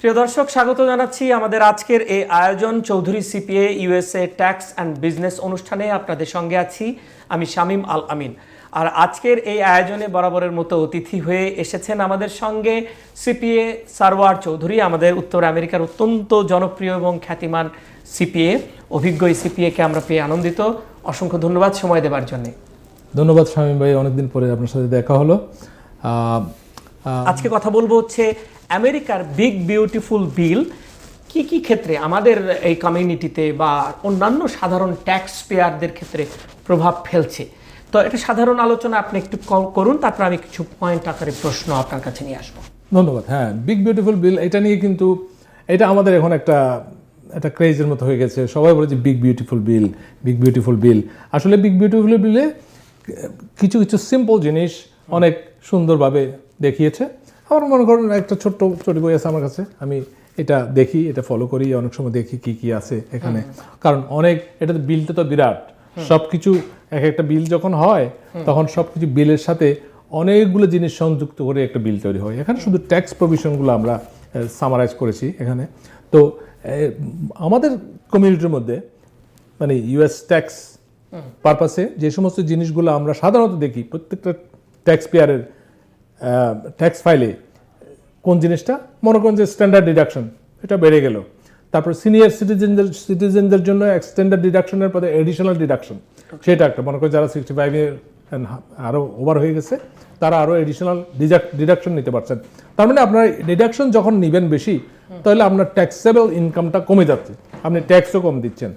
প্রিয় দর্শক, স্বাগত জানাচ্ছি আমাদের আজকের এই আয়োজন Chowdhury CPA USA tax and business অনুষ্ঠানে। আপনাদের সঙ্গে আছি আমি শামীম আল আমিন। আর আজকের এই আয়োজনে বরাবরের মতো অতিথি হয়ে এসেছেন আমাদের সঙ্গে সিপিএ সারওয়ার চৌধুরী, আমাদের উত্তর আমেরিকার অত্যন্ত জনপ্রিয় এবং খ্যাতিমান সিপিএ। অভিজ্ঞ এই সিপিএকে আমরা পেয়ে আনন্দিত। অসংখ্য ধন্যবাদ সময় দেওয়ার জন্য। ধন্যবাদ শামীম ভাই, অনেকদিন পরে আপনার সাথে দেখা হলো। আজকে কথা বলবো হচ্ছে আমেরিকার বিগ বিউটিফুল বিল কি কি ক্ষেত্রে আমাদের এই কমিউনিটিতে বা অন্যান্য সাধারণ ট্যাক্স পেয়ারদের ক্ষেত্রে প্রভাব ফেলছে। তো এটা সাধারণ আলোচনা আপনি একটু করুন, তারপর আমি কিছু পয়েন্ট আকারে প্রশ্ন আপনার কাছে নিয়ে আসবো। ধন্যবাদ। হ্যাঁ, বিগ বিউটিফুল বিল, এটা নিয়ে কিন্তু এটা আমাদের এখন একটা ক্রেজের মতো হয়ে গেছে। সবাই বলে যে big beautiful bill, big beautiful bill. আসলে বিগ বিউটিফুল বিলে কিছু কিছু সিম্পল জিনিস অনেক সুন্দরভাবে দেখিয়েছে। আমার মনে করেন একটা ছোট্ট বই আছে আমার কাছে, আমি এটা দেখি, এটা ফলো করি, অনেক সময় দেখি কি কি আছে এখানে। কারণ অনেক এটা বিলটা তো বিরাট, সব কিছু এক একটা বিল যখন হয় তখন সব কিছু বিলের সাথে অনেকগুলো জিনিস সংযুক্ত করে একটা বিল তৈরি হয়। এখানে শুধু ট্যাক্স প্রভিশনগুলো আমরা সামারাইজ করেছি এখানে। তো আমাদের কমিউনিটির মধ্যে মানে ইউএস ট্যাক্স পারপাসে যে সমস্ত জিনিসগুলো আমরা সাধারণত দেখি প্রত্যেকটা ট্যাক্স পেয়ারের ট্যাক্স ফাইলে, কোন জিনিসটা মনে করেন যে স্ট্যান্ডার্ড ডিডাকশন, এটা বেড়ে গেল। তারপর সিনিয়র সিটিজেনদের জন্য স্ট্যান্ডার্ড ডিডাকশনের পরে এডিশনাল ডিডাকশন, সেটা একটা মনে করেন যারা 65 এর আরও ওভার হয়ে গেছে তারা আরও এডিশনাল ডিডাকশন নিতে পারছেন। তার মানে আপনার ডিডাকশন যখন নেবেন বেশি, তাহলে আপনার ট্যাক্সেবল ইনকামটা কমে যাচ্ছে, আপনি ট্যাক্সও কম দিচ্ছেন।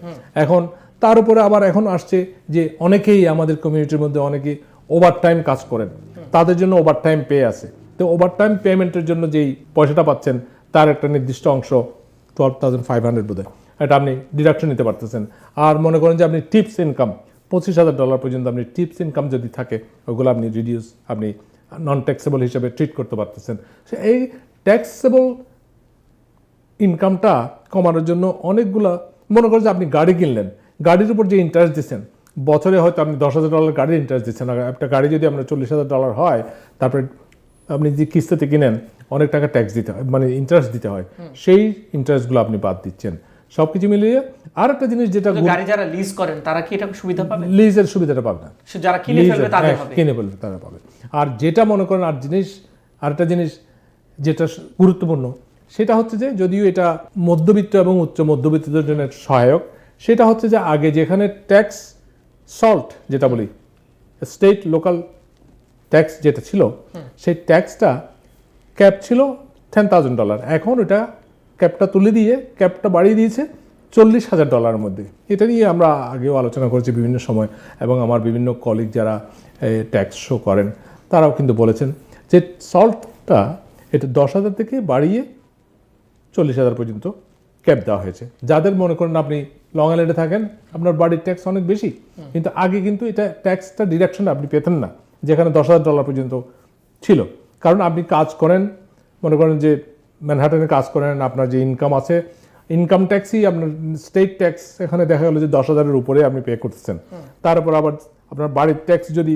এখন তার উপরে আবার এখন আসছে যে অনেকেই আমাদের কমিউনিটির মধ্যে অনেকেই ওভারটাইম কাজ করেন, তাদের জন্য ওভারটাইম পে আছে। তো ওভারটাইম পেমেন্টের জন্য যেই পয়সাটা পাচ্ছেন তার একটা নির্দিষ্ট অংশ 12,500 বোধহয়, এটা আপনি ডিডাকশন নিতে পারতেছেন। আর মনে করেন যে আপনি টিপস ইনকাম $25,000 পর্যন্ত আপনি টিপস ইনকাম যদি থাকে, ওগুলো আপনি রিডিউস, আপনি নন ট্যাক্সেবল হিসেবে ট্রিট করতে পারতেছেন। এই ট্যাক্সেবল ইনকামটা কমানোর জন্য অনেকগুলা, মনে করেন যে আপনি গাড়ি কিনলেন, গাড়ির উপর যে ইন্টারেস্ট দিচ্ছেন, বছরে হয়তো আপনি $10,000 গাড়ির ইন্টারেস্ট দিচ্ছেন। একটা গাড়ি যদি আপনার $40,000 হয়, তারপরে আপনি যে কিস্তিতে কিনেন অনেক টাকা ট্যাক্স দিতে হয়, মানে ইন্টারেস্ট দিতে হয়, সেই ইন্টারেস্টগুলো আপনি বাদ দিচ্ছেন। সব কিছু মিলিয়ে আর একটা জিনিস যেটা, গাড়ি যারা লিজ করেন তারা কি এটা সুবিধা পাবে? লিজের সুবিধাটা পাবে না, যারা কিনে ফেলবে তাদের হবে, কিনে ফেলবে তারা পাবে। আর যেটা মনে করেন আরেকটা জিনিস যেটা গুরুত্বপূর্ণ, সেটা হচ্ছে যে যদিও এটা মধ্যবিত্ত এবং উচ্চ মধ্যবিত্তদের জন্য সহায়ক, সেটা হচ্ছে যে আগে যেখানে ট্যাক্স সল্ট যেটা বলি, স্টেট লোকাল ট্যাক্স যেটা ছিল, সেই ট্যাক্সটা ক্যাপ ছিল $10,000। এখন এটা ক্যাপটা তুলে দিয়ে ক্যাপটা বাড়িয়ে দিয়েছে $40,000 মধ্যে। এটা নিয়ে আমরা আগেও আলোচনা করেছি বিভিন্ন সময়, এবং আমার বিভিন্ন কলিগ যারা ট্যাক্স শো করেন তারাও কিন্তু বলেছেন যে সল্টটা এটা 10,000 থেকে বাড়িয়ে 40,000 পর্যন্ত ক্যাপ দেওয়া হয়েছে। যাদের মনে করেন আপনি লং আইল্যান্ডে থাকেন, আপনার বাড়ির ট্যাক্স অনেক বেশি, কিন্তু আগে কিন্তু এটা ট্যাক্সটা ডিডাকশন আপনি পেতেন না, যেখানে $10,000 পর্যন্ত ছিল। কারণ আপনি কাজ করেন, মনে করেন যে ম্যানহাটনে কাজ করেন, আপনার যে ইনকাম আছে, ইনকাম ট্যাক্সই আপনার স্টেট ট্যাক্স এখানে দেখা গেলো যে 10,000-এর উপরে আপনি পে করতেছেন। তার উপর আবার আপনার বাড়ির ট্যাক্স যদি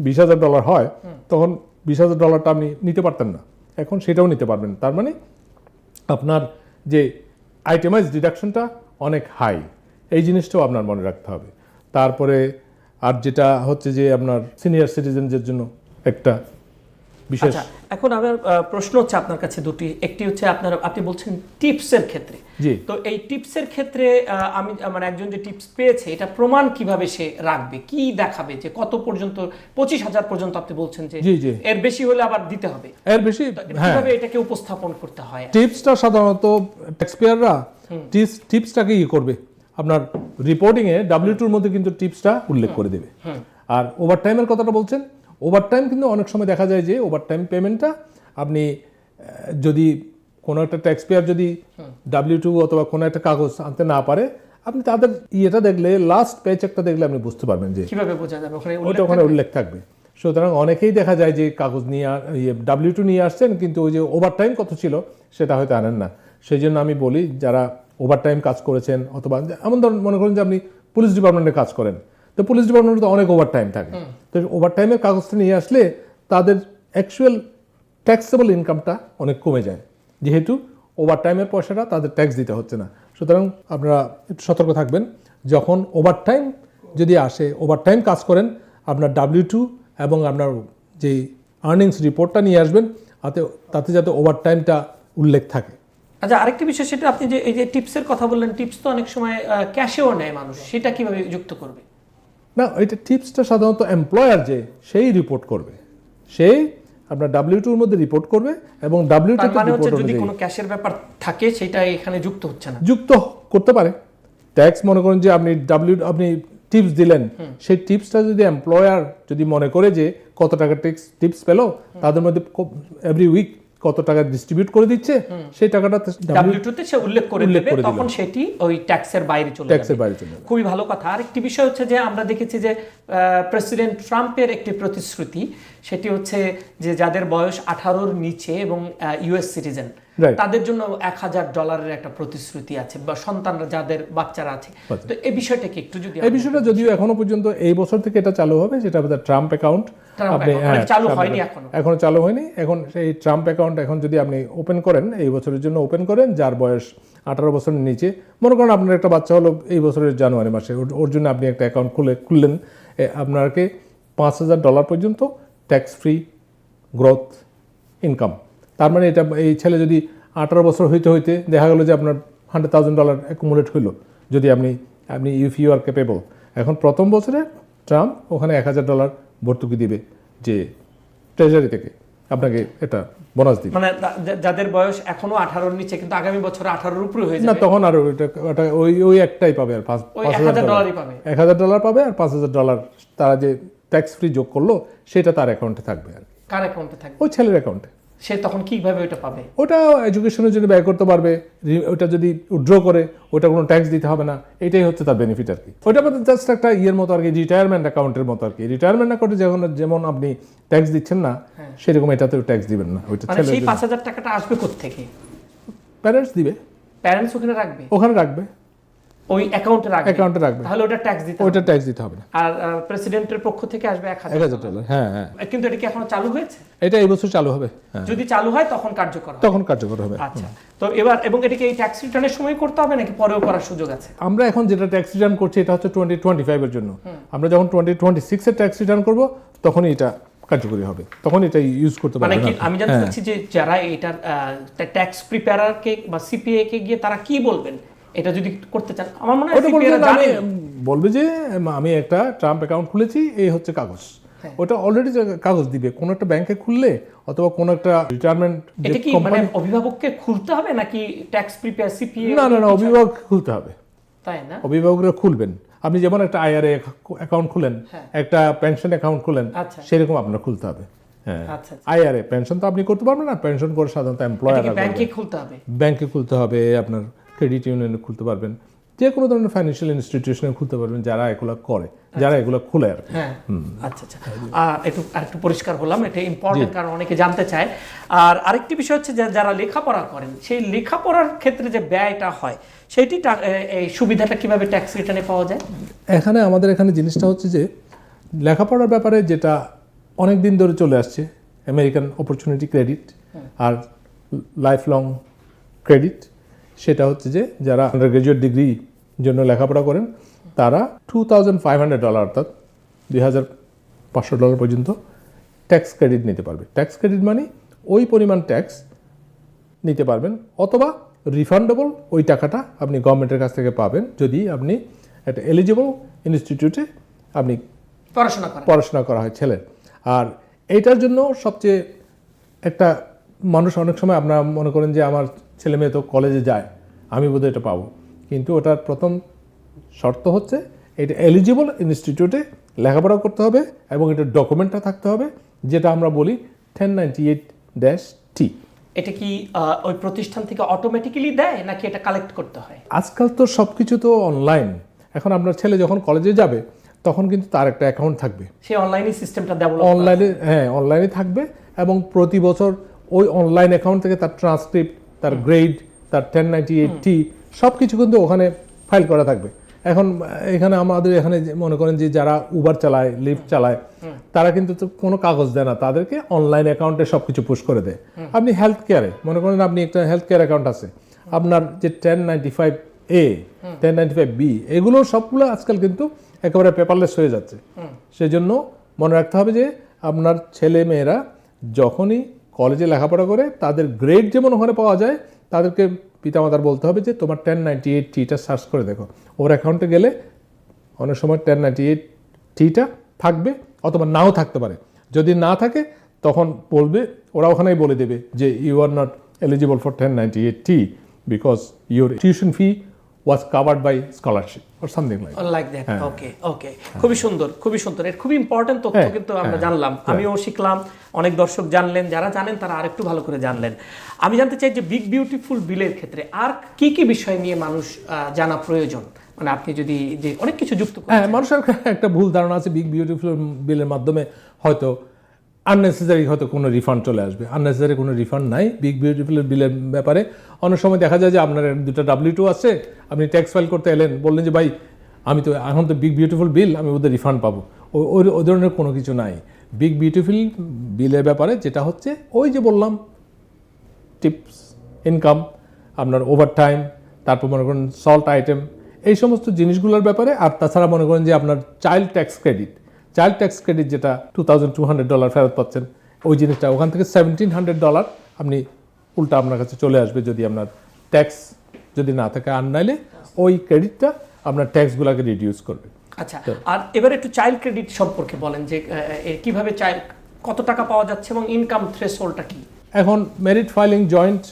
$20,000 হয়, তখন $20,000টা আপনি নিতে পারতেন না, এখন সেটাও নিতে পারবেন। তার মানে আপনার যে আইটেমাইজ ডিডাকশনটা অনেক হাই, এই জিনিসটাও আপনার মনে রাখতে হবে। তারপরে আর যেটা হচ্ছে যে আপনার সিনিয়র সিটিজেনদের জন্য একটা বিশেষ। এখন আমার প্রশ্ন হচ্ছে আপনার কাছে দুটি। একটি হচ্ছে আপনি বলছেন টিপসের ক্ষেত্রে, তো এই টিপসের ক্ষেত্রে আমি মানে একজন যে টিপস পেয়েছে এটা প্রমাণ কিভাবে সে রাখবে, কি দেখাবে যে কত পর্যন্ত? 25,000 পর্যন্ত আপনি বলছেন যে এর বেশি হলে আবার দিতে হবে, এর বেশি কিভাবে এটাকে উপস্থাপন করতে হয়? টিপসটা সাধারণত ট্যাক্স পেয়াররা টিপসটাকে করবে আপনার রিপোর্টিংয়ে, W2-র মধ্যে কিন্তু টিপসটা উল্লেখ করে দেবে। আর ওভারটাইমের কথাটা বলছেন, ওভারটাইম কিন্তু অনেক সময় দেখা যায় যে ওভারটাইম পেমেন্টটা আপনি যদি কোনো একটা ট্যাক্স পেয়ার যদি W2 অথবা কোনো একটা কাগজ আনতে না পারে, আপনি তাদের ইয়েটা দেখলে, লাস্ট পেচেকটা দেখলে আপনি বুঝতে পারবেন যে কিভাবে বোঝা যাবে, ওখানে উল্লেখ থাকবে। সুতরাং অনেকেই দেখা যায় যে কাগজ নিয়ে W2 নিয়ে আসছেন, কিন্তু ওই যে ওভারটাইম কত ছিল সেটা হয়তো আনেন না। সেই জন্য আমি বলি, যারা ওভারটাইম কাজ করেছেন, অথবা এমন ধরুন মনে করেন যে আপনি পুলিশ ডিপার্টমেন্টে কাজ করেন, তো পুলিশ ডিপার্টমেন্টে তো অনেক ওভারটাইম থাকে, তো ওভারটাইমের কাগজটা নিয়ে আসলে তাদের অ্যাকচুয়াল ট্যাক্সেবল ইনকামটা অনেক কমে যায়, যেহেতু ওভারটাইমের পয়সাটা তাদের ট্যাক্স দিতে হচ্ছে না। সুতরাং আপনারা একটু সতর্ক থাকবেন, যখন ওভারটাইম যদি আসে, ওভারটাইম কাজ করেন, আপনার W2 এবং আপনার যেই আর্নিংস রিপোর্টটা নিয়ে আসবেন, তাতে যাতে ওভারটাইমটা উল্লেখ থাকে। আচ্ছা, আরেকটি বিষয়, সেটা আপনি যে এই যে টিপসের কথা বললেন, টিপস তো অনেক সময় ক্যাশেও নেয় মানুষ, সেটা কিভাবে যুক্ত করবে? না, এটা টিপসটা সাধারণত এমপ্লয়ার সেই রিপোর্ট করবে, সেই আপনার W2-র মধ্যে রিপোর্ট করবে এবং W2 তার মানে হচ্ছে যদি কোনো ক্যাশের ব্যাপার থাকে সেটা এখানে যুক্ত হচ্ছে না। যুক্ত করতে পারে। ট্যাক্স মনে করেন যে আপনি টিপস দিলেন, সেই টিপসটা যদি এমপ্লয়ার যদি মনে করে যে কত টাকা টিপস পেলো, তাদের মধ্যে এভরি উইক কত টাকা ডিস্ট্রিবিউট করে দিচ্ছে, সেই টাকাটা W2 তে সে উল্লেখ করে দেবে, তখন সেটি ওই ট্যাক্সের বাইরে চলে যাবে। খুবই ভালো কথা। আরেকটি বিষয় হচ্ছে যে আমরা দেখেছি যে প্রেসিডেন্ট ট্রাম্পের একটি প্রতিশ্রুতি, সেটি হচ্ছে যে যাদের বয়স 18-র নিচে এবং US সিটিজেন, তাদের জন্য $1000 একটা প্রতিশ্রুতি আছে, বা সন্তানরা যাদের বাচ্চারা আছে। তো এই বিষয়টা কি একটু যদি এই বিষয়টা যদিও এখনো পর্যন্ত এই বছর থেকে এটা চালু হবে, যেটা আমাদের ট্রাম্প অ্যাকাউন্ট, চালু হয়নি এখনো চালু হয়নি। এখন সেই ট্রাম্প অ্যাকাউন্ট এখন যদি আপনি ওপেন করেন, এই বছরের জন্য ওপেন করেন, যার বয়স 18 বছরের নিচে, মনে করেন আপনার একটা বাচ্চা হলো এই বছরের জানুয়ারি মাসে, ওর জন্য আপনি একটা অ্যাকাউন্ট খুললেন, আপনাকে $5000 পর্যন্ত ট্যাক্স ফ্রি গ্রোথ ইনকাম। তার মানে এটা এই ছেলে যদি 18 বছর হইতে দেখা গেলো যে আপনার $100,000 অ্যাকুমুলেট হইলো, যদি আপনি ইফ ইউ আর ক্যাপেবল। এখন প্রথম বছরে ট্রাম্প ওখানে $1000 ভর্তুকি দিবে, যে ট্রেজারি থেকে আপনাকে এটা বোনাস দিবে। মানে যাদের বয়স এখনো 18-র নিচে কিন্তু আগামী বছরে 18-র উপরে হয়ে যাবে না, তখন আর ওটা ওই একটাই পাবে, আর $1000 পাবে, $1000 পাবে, আর $5000 তারা যে ট্যাক্স ফ্রি যোগ করলো সেটা তার অ্যাকাউন্টে থাকবে। আর কার অ্যাকাউন্টে থাকবে? ওই ছেলের অ্যাকাউন্টে। সে তখন কিভাবে ওটা পাবে? ওটা এডুকেশনের জন্য ব্যয় করতে পারবে, ওটা যদি উইথড্র করে ওটা কোনো ট্যাক্স দিতে হবে না, এটাই হচ্ছে তার বেনিফিট আর কি। ওটা আমাদের জাস্ট একটা ইয়ের মতো আর কি, রিটায়ারমেন্ট অ্যাকাউন্টের মতো আর কি। রিটায়ারমেন্ট অ্যাকাউন্টে যেমন আপনি ট্যাক্স দিচ্ছেন না, সেরকম এটাতেও ট্যাক্স দিবেন না। ওইটা মানে সেই $5000 আসবে কোত্থেকে? প্যারেন্টস দিবে, প্যারেন্টস ওখানে রাখবে, ওই অ্যাকাউন্টে রাখবে, তাহলে ওটা ট্যাক্স দিতে হবে না। আর প্রেসিডেন্টের পক্ষ থেকে আসবে $1000। হ্যাঁ। কিন্তু এটা কি এখনো চালু হয়েছে? এটা এই বছর চালু হবে। যদি চালু হয় তখন কার্যকর হবে। আচ্ছা, তো এবার এবং এটাকে এই ট্যাক্স রিটার্নের সময় করতে হবে নাকি পরেও করার সুযোগ আছে? আমরা এখন যেটা ট্যাক্স রিটার্ন করছি এটা হচ্ছে 2025 এর জন্য। আমরা যখন 2026 এর ট্যাক্স রিটার্ন করব তখনই এটা কার্যকরী হবে, তখন এটা ইউজ করতে পারবে। মানে কি আমি জানতে চাচ্ছি যে যারা এটার ট্যাক্স প্রিপেয়ারারকে বা সিপিএ কে গিয়ে তারা কি বলবেন এটা যদি করতে চান? আমার মনে হয় বলবে যে আমি একটা ট্রাম্প অ্যাকাউন্ট খুলেছি, এই হচ্ছে কাগজ। ওটা অলরেডি কাগজ দিবে কোন একটা ব্যাংকে খুললে, অথবা কোন একটা রিটায়ারমেন্ট। এটা কি মানে অভিভাবককে খুলতে হবে নাকি ট্যাক্স প্রিপেয়ার সিপিএ? না, অভিভাবক খুলতে হবে, তাই না? অভিভাবকরা খুলবেন। আপনি যেমন একটা IRA অ্যাকাউন্ট খুলেন, একটা পেনশন অ্যাকাউন্ট খুলেন, সেরকম আপনার খুলতে হবে। হ্যাঁ, IRA পেনশন তো আপনি করতে পারবেন না, পেনশন করে সাধারণত এমপ্লয়ার ব্যাংকে খুলতে হবে, আপনার ক্রেডিট ইউনিয়নে খুলতে পারবেন, যে কোনো ধরনের ফাইন্যান্সিয়াল ইনস্টিটিউশনে খুলতে পারবেন যারা এগুলো করে, যারা এগুলো খুলে আর কি। হ্যাঁ, আচ্ছা। একটু পরিষ্কার হলাম, এটা ইম্পর্টেন্ট, কারণ অনেকে জানতে চায়। আর আরেকটি বিষয় হচ্ছে যারা লেখাপড়া করেন, সেই লেখাপড়ার ক্ষেত্রে যে ব্যয়টা হয়, সেইটি এই সুবিধাটা কিভাবে ট্যাক্স রিটার্নে পাওয়া যায়? আমাদের এখানে জিনিসটা হচ্ছে যে লেখাপড়ার ব্যাপারে যেটা অনেক দিন ধরে চলে আসছে, আমেরিকান অপরচুনিটি ক্রেডিট আর লাইফ লং ক্রেডিট, সেটা হচ্ছে যে যারা আন্ডার গ্রাজুয়েট ডিগ্রি জন্য লেখাপড়া করেন তারা $2500 অর্থাৎ $2500 পর্যন্ত ট্যাক্স ক্রেডিট নিতে পারবে। ট্যাক্স ক্রেডিট মানে ওই পরিমাণ ট্যাক্স নিতে পারবেন, অথবা রিফান্ডেবল ওই টাকাটা আপনি গভর্নমেন্টের কাছ থেকে পাবেন যদি আপনি একটা এলিজিবল ইনস্টিটিউটে আপনি পড়াশোনা করা হয় ছেলের। আর এইটার জন্য সবচেয়ে একটা মানুষ অনেক সময় আপনারা মনে করেন যে আমার ছেলে মেয়ে তো কলেজে যায়, আমি বোধহয় এটা পাবো, কিন্তু ওটার প্রথম শর্ত হচ্ছে এটা এলিজিবল ইনস্টিটিউটে লেখাপড়া করতে হবে এবং এটার ডকুমেন্টটা থাকতে হবে, যেটা আমরা বলি 1098-T। এটা কি ওই প্রতিষ্ঠান থেকে অটোমেটিক্যালি দেয় নাকি এটা কালেক্ট করতে হয়? আজকাল তো সব কিছু তো অনলাইন। এখন আপনার ছেলে যখন কলেজে যাবে তখন কিন্তু তার একটা অ্যাকাউন্ট থাকবে, সেই অনলাইনে সিস্টেমটা ডেভেলপ অনলাইনে থাকবে, এবং প্রতি বছর ওই অনলাইন অ্যাকাউন্ট থেকে তার ট্রান্সক্রিপ্ট, তার গ্রেড, তার 1098-T সব কিছু কিন্তু ওখানে ফাইল করা থাকবে। এখন এখানে আমাদের এখানে মনে করেন যে যারা উবার চালায়, লিফট চালায়, তারা কিন্তু তো কোনো কাগজ দেয় না, তাদেরকে অনলাইন অ্যাকাউন্টে সব কিছু পুশ করে দেয়। আপনি হেলথ কেয়ারে মনে করেন আপনি একটা হেলথ কেয়ার অ্যাকাউন্ট আছে, আপনার যে 1095A 1095B এগুলো সবগুলো আজকাল কিন্তু একেবারে পেপারলেস হয়ে যাচ্ছে। সেজন্য মনে রাখতে হবে যে আপনার ছেলে মেয়েরা যখনই কলেজে লেখাপড়া করে তাদের গ্রেড যেমন ওখানে পাওয়া যায়, তাদেরকে পিতামাতার বলতে হবে যে তোমার 1098Tটা সার্চ করে দেখো। ওর অ্যাকাউন্টে গেলে অনেক সময় 1098Tটা থাকবে অথবা নাও থাকতে পারে। যদি না থাকে তখন বলবে, ওরা ওখানেই বলে দেবে যে you are not eligible for 1098T because your tuition fee was covered by scholarship or something like that. Okay খুবই সুন্দর, খুবই সুন্দর। এর খুবই ইম্পর্টেন্ট তথ্য কিন্তু আমরা জানলাম, আমিও শিখলাম, অনেক দর্শক জানলেন, যারা জানেন তারা আরেকটু ভালো করে জানলেন। আমি জানতে চাই যে বিগ বিউটিফুল বিলের ক্ষেত্রে আর কি কি বিষয় নিয়ে মানুষ জানা প্রয়োজন, মানে আপনি যদি যে অনেক কিছু যুক্ত করেন। হ্যাঁ, মানুষের একটা ভুল ধারণা আছে বিগ বিউটিফুল বিলের মাধ্যমে হয়তো আননেসেসারি হয়তো কোনো রিফান্ড চলে আসবে। আননেসেসারি কোনো রিফান্ড নাই বিগ বিউটিফুল বিলের ব্যাপারে। অনেক সময় দেখা যায় যে আপনার দুটো W2 আছে, আপনি ট্যাক্স ফাইল করতে এলেন, বললেন যে ভাই আমি তো এখন তো বিগ বিউটিফুল বিল, আমি ওদের রিফান্ড পাবো। ওই ধরনের কোনো কিছু নাই বিগ বিউটিফুল বিলের ব্যাপারে। যেটা হচ্ছে ওই যে বললাম টিপস, ইনকাম, আপনার ওভারটাইম, তারপর মনে করেন সল্ট আইটেম, এই সমস্ত জিনিসগুলোর ব্যাপারে। আর তাছাড়া মনে করেন যে আপনার চাইল্ড ট্যাক্স ক্রেডিট যেটা $2,200 ফেরত পাচ্ছেন, ওই জিনিসটা ওখান থেকে $1,700 আপনি উল্টা আপনার কাছে চলে আসবে যদি আপনার ট্যাক্স যদি না থাকে। আর নাইলে ওই ক্রেডিটটা আপনার ট্যাক্সগুলোকে রিডিউস করবে। আচ্ছা, আর এবার একটু চাইল্ড ক্রেডিট সম্পর্কে বলেন যে কিভাবে কত টাকা পাওয়া যাচ্ছে এবং ইনকাম থ্রেশহোল্ডটা কি? এখন মেরিট ফাইলিং জয়েন্ট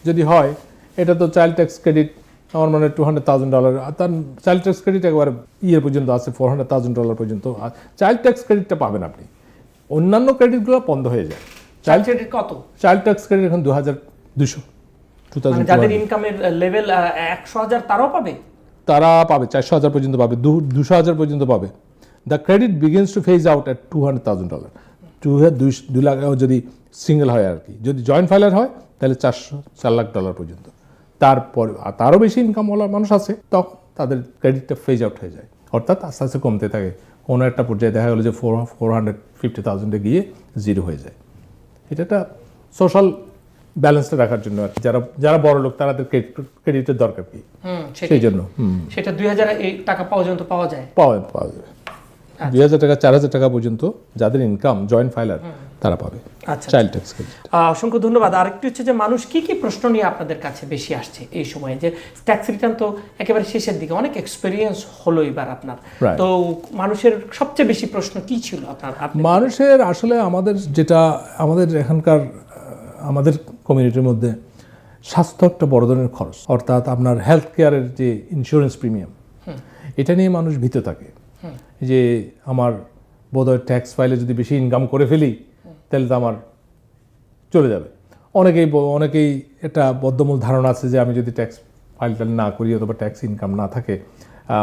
যদি হয়, এটা তো চাইল্ড ট্যাক্স ক্রেডিট আমার মনে হয় $200,000, আর তার চাইল্ড ট্যাক্স ক্রেডিট একবার পর্যন্ত আছে $400,000 পর্যন্ত। চাইল্ড ট্যাক্স ক্রেডিটটা পাবেন আপনি, অন্যান্য ক্রেডিটগুলো বন্ধ হয়ে যায়। চাইল্ড ক্রেডিট কত? চাইল্ড ট্যাক্স ক্রেডিট এখন 2,200। যাদের ইনকামের লেভেল 100,000 তারাও পাবে? তারা পাবে 400,000 পর্যন্ত পাবে, 200,000 পর্যন্ত পাবে। The credit begins two phase out at $200,000। 2 lakh যদি সিঙ্গেল হয় আর কি। যদি জয়েন্ট ফাইলার হয় তাহলে $4 লাখ পর্যন্ত। তারপর তারও বেশি ইনকামওয়ালা মানুষ আছে, তখন তাদের ক্রেডিটটা ফেজ আউট হয়ে যায়, অর্থাৎ আস্তে আস্তে কমতে থাকে। কোনো একটা পর্যায়ে দেখা গেলো যে 450,000 গিয়ে 0 হয়ে যায়। এটা একটা সোশ্যাল ব্যালেন্সটা রাখার জন্য আর যারা বড় লোক তাদের ক্রেডিটের দরকার কি, সেই জন্য সেটা 2,000 টাকা পর্যন্ত পাওয়া যায়, পাওয়া যাবে। 2,000 টাকা 4,000 টাকা পর্যন্ত যাদের ইনকাম জয়েন্ট ফাইলার তারা পাবে চাইল্ড ট্যাক্স ক্রেডিট। অসংখ্য ধন্যবাদ। আরেকটি হচ্ছে যে মানুষ কি কি প্রশ্ন নিয়ে আপনাদের কাছে বেশি আসছে এই সময়ে, যে ট্যাক্স রিটার্ন তো একেবারে শেষের দিকে, অনেক এক্সপেরিয়েন্স হলো এবার আপনার, তো মানুষের সবচেয়ে বেশি প্রশ্ন কি ছিল আপনার? মানুষের আসলে আমাদের এখানকার আমাদের কমিউনিটির মধ্যে স্বাস্থ্য একটা বড় ধরনের খরচ, অর্থাৎ আপনার হেলথ কেয়ারের যে ইন্স্যুরেন্স প্রিমিয়াম, এটা নিয়ে মানুষ ভীত থাকে যে আমার বোধহয় ট্যাক্স ফাইলে যদি বেশি ইনকাম করে ফেলি তাহলে তো আমার চলে যাবে। অনেকেই একটা বদ্ধমূল ধারণা আছে যে আমি যদি ট্যাক্স ফাইলটা না করি অথবা ট্যাক্স ইনকাম না থাকে,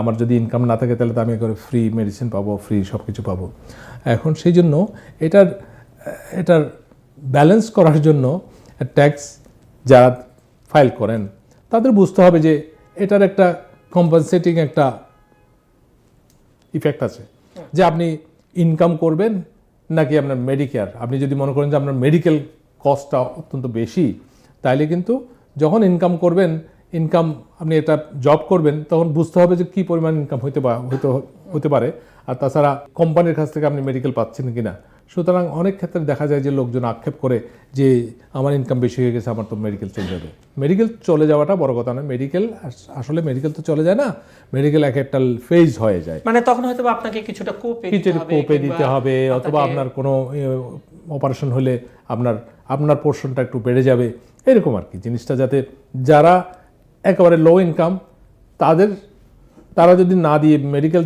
আমার যদি ইনকাম না থাকে তাহলে তো আমি করে ফ্রি মেডিসিন পাবো, ফ্রি সব কিছু পাবো। এখন সেই জন্য এটার ব্যালেন্স করার জন্য ট্যাক্স যারা ফাইল করেন তাদের বুঝতে হবে যে এটার একটা কম্পেনসেটিং একটা ইফেক্ট আছে, যে আপনি ইনকাম করবেন নাকি আপনার মেডিকেয়ার। আপনি যদি মনে করেন যে আপনার মেডিকেল কস্টটা অত্যন্ত বেশি, তাইলে কিন্তু যখন ইনকাম করবেন, আপনি এটা জব করবেন, তখন বুঝতে হবে যে কী পরিমাণ ইনকাম হতে পারে, আর তাছাড়া কোম্পানির কাছ থেকে আপনি মেডিকেল পাচ্ছেন কিনা। সুতরাং অনেক ক্ষেত্রে দেখা যায় যে লোকজন আক্ষেপ করে যে আমার ইনকাম বেশি হয়ে গেছে, আমার তো মেডিকেল চলে যাবে। মেডিকেল চলে যাওয়াটা বড় কথা নয়, মেডিকেল তো চলে যায় না, মেডিকেল একটা ফেজ হয়ে যায়, মানে তখন হয়তো আপনাকে কিছুটা কোপে দিতে হবে, অথবা আপনার কোনো অপারেশন হলে আপনার পোর্শনটা একটু বেড়ে যাবে, এরকম আর কি জিনিসটা। যাতে যারা একেবারে লো ইনকাম তারা যদি না দিয়ে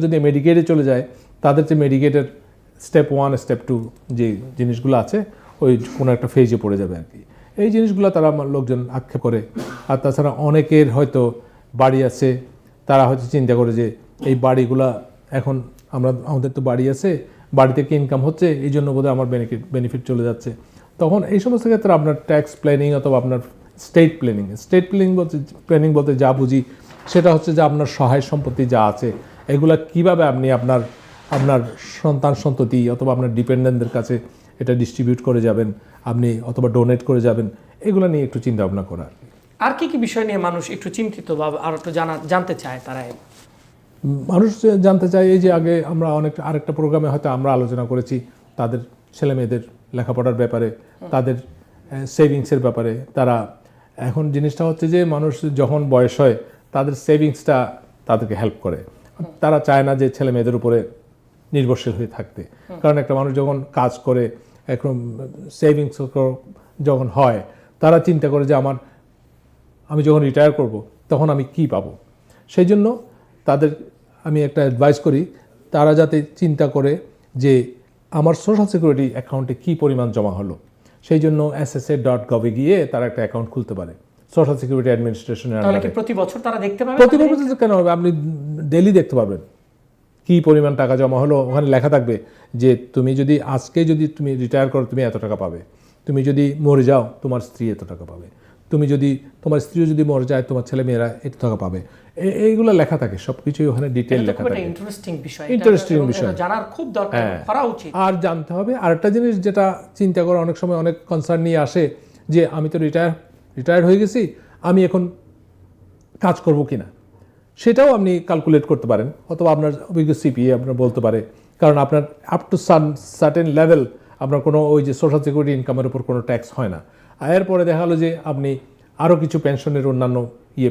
যদি মেডিকেটে চলে যায়, তাদের যে মেডিকেটের স্টেপ 1 স্টেপ 2 যে জিনিসগুলো আছে ওই কোনো একটা ফেজে পড়ে যাবে আর কি। এই জিনিসগুলো তারা লোকজন আক্ষেপ করে। আর তাছাড়া অনেকের হয়তো বাড়ি আছে, তারা হয়তো চিন্তা করে যে এই বাড়িগুলা এখন আমাদের তো বাড়ি আছে, বাড়ি থেকে ইনকাম হচ্ছে, এই জন্য বোধহয় আমার বেনিফিট চলে যাচ্ছে। তখন এই সমস্ত ক্ষেত্রে আপনার ট্যাক্স প্ল্যানিং অথবা আপনার স্টেট প্ল্যানিং বলতে যা বুঝি সেটা হচ্ছে যে আপনার সহায় সম্পত্তি যা আছে এগুলা কিভাবে আপনি আপনার আপনার সন্তান সন্ততি অথবা আপনার ডিপেন্ডেন্টদের কাছে এটা ডিস্ট্রিবিউট করে যাবেন, আপনি অথবা ডোনেট করে যাবেন, এগুলো নিয়ে একটু চিন্তা ভাবনা করা। আর কি কি বিষয় নিয়ে মানুষ একটু চিন্তিত বা আর একটু জানতে চায় তারা? মানুষ জানতে চায় এই যে আগে আমরা আরেকটা প্রোগ্রামে হয়তো আমরা আলোচনা করেছি তাদের ছেলে মেয়েদের লেখাপড়ার ব্যাপারে, তাদের সেভিংসের ব্যাপারে। তারা এখন জিনিসটা হচ্ছে যে মানুষ যখন বয়স হয় তাদের সেভিংসটা তাদেরকে হেল্প করে। তারা চায় না যে ছেলে মেয়েদের উপরে নির্ভরশীল হয়ে থাকতে, কারণ একটা মানুষ যখন কাজ করে এখন সেভিংস যখন হয় তারা চিন্তা করে যে আমি যখন রিটায়ার করব তখন আমি কি পাবো। সেই জন্য তাদের আমি একটা অ্যাডভাইস করি তারা যাতে চিন্তা করে যে আমার সোশ্যাল সিকিউরিটি অ্যাকাউন্টে কী পরিমাণ জমা হলো। সেই জন্য ssa.gov-এ গিয়ে তারা একটা অ্যাকাউন্ট খুলতে পারে সোশ্যাল সিকিউরিটি অ্যাডমিনিস্ট্রেশনের আন্ডারে। প্রতি বছর তারা দেখতে পাবে? প্রতি বছর কেন হবে, আপনি ডেইলি দেখতে পারবেন কী পরিমাণ টাকা জমা হলো। ওখানে লেখা থাকবে যে তুমি যদি আজকে যদি তুমি রিটায়ার করো তুমি এত টাকা পাবে, তুমি যদি মরে যাও তোমার স্ত্রী এত টাকা পাবে, তুমি যদি তোমার স্ত্রীও যদি মরে যায় তোমার ছেলে মেয়েরা এত টাকা পাবে। এইগুলো লেখা থাকে, সব কিছুই ওখানে ডিটেইল লেখা থাকে। ইন্টারেস্টিং বিষয়, জানার খুব দরকার, করা উচিত। আর জানতে হবে আরেকটা জিনিস যেটা চিন্তা করে অনেক সময় অনেক কনসার্ন নিয়ে আসে যে আমি তো রিটায়ার্ড হয়ে গেছি, আমি এখন কাজ করব কিনা, সেটাও আপনি ক্যালকুলেট করতে পারেন। অথবা আপনার অভিজ্ঞ সিপিএ আপনার বলতে পারে, কারণ আপনার আপ টু সার্টেন লেভেল আপনার কোনো ওই যে সোশ্যাল সিকিউরিটি ইনকামের উপর কোনো ট্যাক্স হয় না। এরপরে দেখা গেলো যে আপনি আরও কিছু পেনশনের অন্যান্য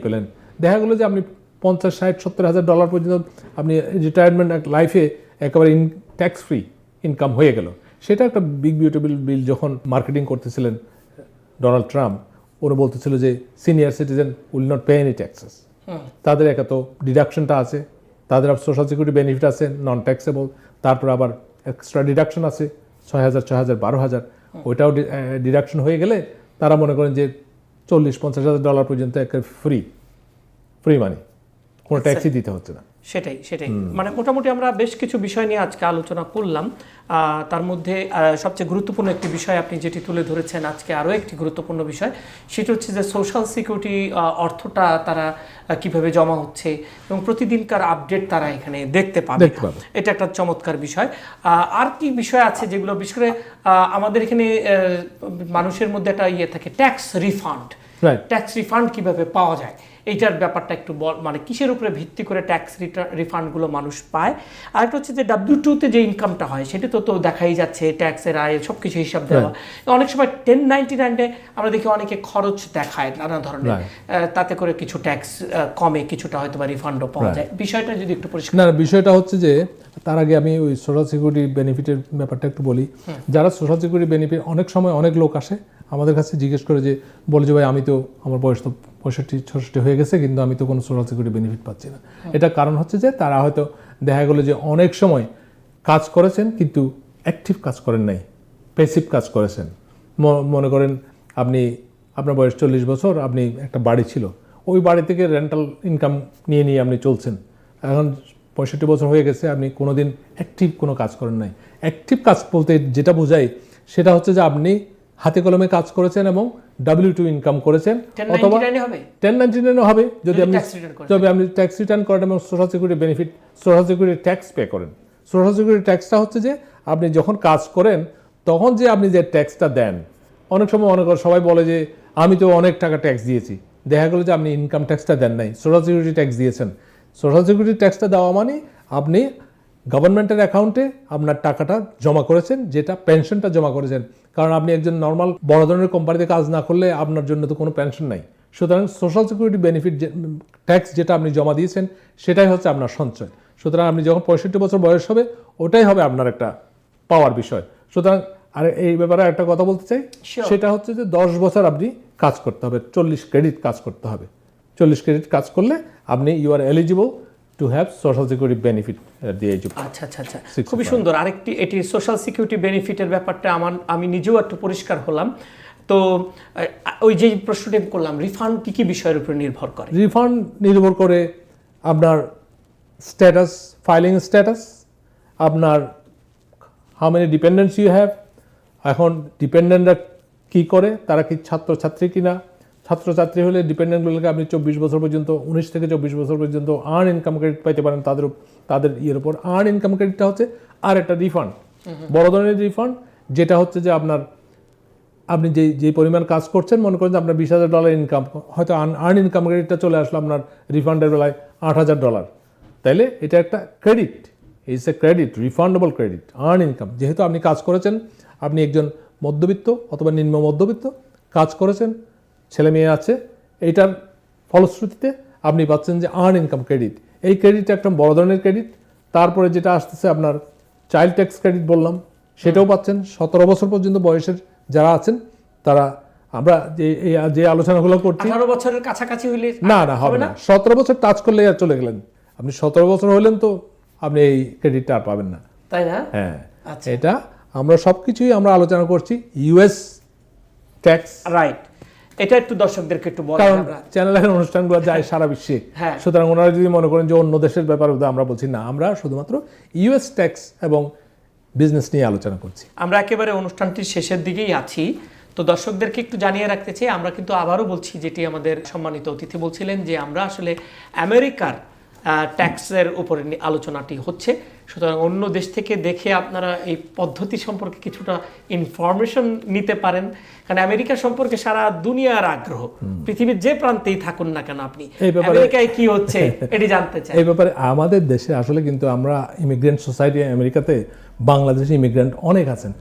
পেলেন, দেখা গেলো যে আপনি 50, 60, 70 হাজার ডলার পর্যন্ত আপনি রিটায়ারমেন্ট লাইফে একেবারে ট্যাক্স ফ্রি ইনকাম হয়ে গেল। সেটা একটা বিগ বিউটিফুল বিল যখন মার্কেটিং করতেছিলেন ডোনাল্ড ট্রাম্প, ওরা বলতেছিল যে senior citizen will not pay any taxes. তাদের একা তো ডিডাকশনটা আছে, তাদের সোশ্যাল সিকিউরিটি বেনিফিট আছে নন ট্যাক্সেবল, তারপর আবার এক্সট্রা ডিডাকশন আছে 6,000, 6,000, 12,000, ওইটাও ডিডাকশন হয়ে গেলে তারা মনে করেন যে 40-50 হাজার ডলার পর্যন্ত একেবারে ফ্রি মানি, কোনো ট্যাক্সই দিতে হচ্ছে না। সেটাই মানে মোটামুটি আমরা বেশ কিছু বিষয় নিয়ে আজকে আলোচনা করলাম। তার মধ্যে সবচেয়ে গুরুত্বপূর্ণ একটি বিষয় আপনি যেটি তুলে ধরেছেন আজকে, আরও একটি গুরুত্বপূর্ণ বিষয়, সেটা হচ্ছে যে সোশ্যাল সিকিউরিটি অর্থটা তারা কিভাবে জমা হচ্ছে এবং প্রতিদিনকার আপডেট তারা এখানে দেখতে পাবে। এটা একটা চমৎকার বিষয়। আর কি বিষয় আছে যেগুলো বিশেষ করে আমাদের এখানে মানুষের মধ্যে একটা থাকে, ট্যাক্স রিফান্ড কিভাবে পাওয়া যায়, এইটার ব্যাপারটা একটু মানে কিসের উপরে ভিত্তি করে ট্যাক্স রিফান্ডগুলো মানুষ পায়। আরেকটা হচ্ছে যে W2-তে যে ইনকামটা হয় সেটা তো দেখাই যাচ্ছে, ট্যাক্সের আয় সব কিছু হিসাব দেওয়া। অনেক সময় 1099-এ আমরা দেখি অনেকে খরচ দেখায় নানা ধরনের, তাতে করে কিছু ট্যাক্স কমে, কিছুটা হয়তো বা রিফান্ডও পাওয়া যায়। বিষয়টা যদি একটু পরিষ্কার। না, বিষয়টা হচ্ছে যে তার আগে আমি ওই সোশ্যাল সিকিউরিটি বেনিফিটের ব্যাপারটা একটু বলি। যারা সোশ্যাল সিকিউরিটি বেনিফিট, অনেক সময় অনেক লোক আসে আমাদের কাছে জিজ্ঞেস করে যে বলে যে ভাই আমি তো আমার বয়স তো 65-66 হয়ে গেছে কিন্তু আমি তো কোনো সোশ্যাল সিকিউরিটি বেনিফিট পাচ্ছি না। এটা কারণ হচ্ছে যে তারা হয়তো দেখা গেলো যে অনেক সময় কাজ করেছেন কিন্তু অ্যাক্টিভ কাজ করেন নাই, প্যাসিভ কাজ করেছেন। মনে করেন আপনার বয়স 40 বছর, আপনি একটা বাড়ি ছিল, ওই বাড়ি থেকে রেন্টাল ইনকাম নিয়ে আপনি চলছেন। এখন 65 বছর হয়ে গেছে, আপনি কোনোদিন অ্যাক্টিভ কোনো কাজ করেন নাই। অ্যাক্টিভ কাজ বলতে যেটা বোঝায় সেটা হচ্ছে যে আপনি হাতে কলমে কাজ করেছেন এবং W2 ইনকাম করেছেন, অথবা 1099 হবে যদি আপনি ট্যাক্স রিটার্ন করেন এবং social security benefit, social security tax pay করেন। সোশ্যাল সিকিউরিটি ট্যাক্সটা হচ্ছে যে আপনি যখন কাজ করেন তখন যে আপনি যে ট্যাক্সটা দেন। অনেক সময় সবাই বলে যে আমি তো অনেক টাকা ট্যাক্স দিয়েছি, দেখা গেলো যে আপনি ইনকাম ট্যাক্সটা দেন নাই, সোশ্যাল সিকিউরিটি ট্যাক্স দিয়েছেন। সোশ্যাল সিকিউরিটি ট্যাক্সটা দেওয়া মানে আপনি গভর্নমেন্টের অ্যাকাউন্টে আপনার টাকাটা জমা করেছেন, যেটা পেনশনটা জমা করেছেন। কারণ আপনি একজন নর্মাল বড় ধরনের কোম্পানিতে কাজ না করলে আপনার জন্য তো কোনো পেনশন নাই। সুতরাং সোশ্যাল সিকিউরিটি বেনিফিট ট্যাক্স যেটা আপনি জমা দিয়েছেন সেটাই হচ্ছে আপনার সঞ্চয়। সুতরাং আপনি যখন 65 বছর বয়স হবে ওটাই হবে আপনার একটা পাওয়ার বিষয়। সুতরাং আর এই ব্যাপারে একটা কথা বলতে চাই, সেটা হচ্ছে যে 10 বছর আপনি কাজ করতে হবে, 40 ক্রেডিট কাজ করতে হবে। 40 ক্রেডিট কাজ করলে আপনি you are eligible to have social security benefit at the age of. আচ্ছা, খুবই সুন্দর। আরেকটি এটি সোশ্যাল সিকিউরিটি বেনিফিটের ব্যাপারটা আমি নিজেও একটু পরিষ্কার হলাম। তো ওই যে প্রশ্নটি করলাম, রিফান্ড কি বিষয়ের উপর নির্ভর করে? রিফান্ড নির্ভর করে আপনার স্ট্যাটাস, ফাইলিং স্ট্যাটাস, আপনার how many dependents you have. এখন ডিপেন্ডেন্টরা কী করে, তারা কি ছাত্রছাত্রী কিনা, ছাত্রছাত্রী হলে ডিপেন্ডেন্টগুলোকে আপনি 24 বছর পর্যন্ত 19 থেকে 24 বছর পর্যন্ত আর্ন ইনকাম ক্রেডিট পাইতে পারেন তাদের ইয়ের উপর। আর্ন ইনকাম ক্রেডিটটা হচ্ছে আর একটা রিফান্ড, বড় ধরনের রিফান্ড, যেটা হচ্ছে যে আপনি যে পরিমাণ কাজ করছেন, মনে করেন যে আপনার $20,000 ইনকাম, হয়তো আর্ন ইনকাম ক্রেডিটটা চলে আসলো আপনার রিফান্ডের বেলায় $8,000, তাইলে এটা একটা credit, it's a credit, refundable credit, earn income. যেহেতু আপনি কাজ করেছেন, আপনি একজন মধ্যবিত্ত অথবা নিম্ন মধ্যবিত্ত, কাজ করেছেন, ছেলে মেয়ে আছে, এইটার ফলশ্রুতিতে আপনি পাচ্ছেন যে আর্ন ইনকাম ক্রেডিট। এই ক্রেডিট একটা বড় ধরনের ক্রেডিট। তারপরে যেটা আসতেছে আপনার চাইল্ড ট্যাক্স ক্রেডিট বললাম, সেটাও পাচ্ছেন। 17 বছর পর্যন্ত বয়সের যারা আছেন তারা, আমরা যে আলোচনাগুলো করছি, 18 বছরের কাছাকাছি হইলে না হবে না, 17 বছর টাচ করলে আর চলে গেলেন আপনি, 17 বছর হলেন তো আপনি এই ক্রেডিটটা আর পাবেন না, তাই না? হ্যাঁ। আচ্ছা। এটা আমরা সবকিছুই আমরা আলোচনা করছি ইউএস ট্যাক্স, রাইট। এটা একটু দর্শকদেরকে একটু বলেন। কারণ আমরা চ্যানেলের অনুষ্ঠানগুলো যায় সারা বিশ্বে, হ্যাঁ। সুতরাং ওনারা যদি মনে করেন যে অন্য দেশের ব্যাপারে আমরা বলছি না, আমরা শুধুমাত্র ইউএস ট্যাক্স এবং বিজনেস নিয়ে আলোচনা করছি। আমরা একেবারে অনুষ্ঠানটির শেষের দিকেই আছি, তো দর্শকদেরকে একটু জানিয়ে রাখতে চাই, আমরা কিন্তু আবারও বলছি, যেটি আমাদের সম্মানিত অতিথি বলছিলেন, যে আমরা আসলে আমেরিকার ট্যাক্সের উপরে আলোচনাটি হচ্ছে। সুতরাং অন্য দেশ থেকে দেখে আপনারা এই পদ্ধতি সম্পর্কে কিছুটা ইনফরমেশন নিতে পারেন, কারণ আমেরিকা সম্পর্কে সারা দুনিয়ার আগ্রহ, পৃথিবীর যে প্রান্তেই থাকুন না কেন আপনি, আমেরিকায় কি হচ্ছে এটি জানতে চাই। এই ব্যাপারে আমাদের দেশে আসলে কিন্তু আমরা ইমিগ্রেন্ট সোসাইটি, আমেরিকাতে বাংলাদেশি ইমিগ্রেন্ট অনেক আছেন।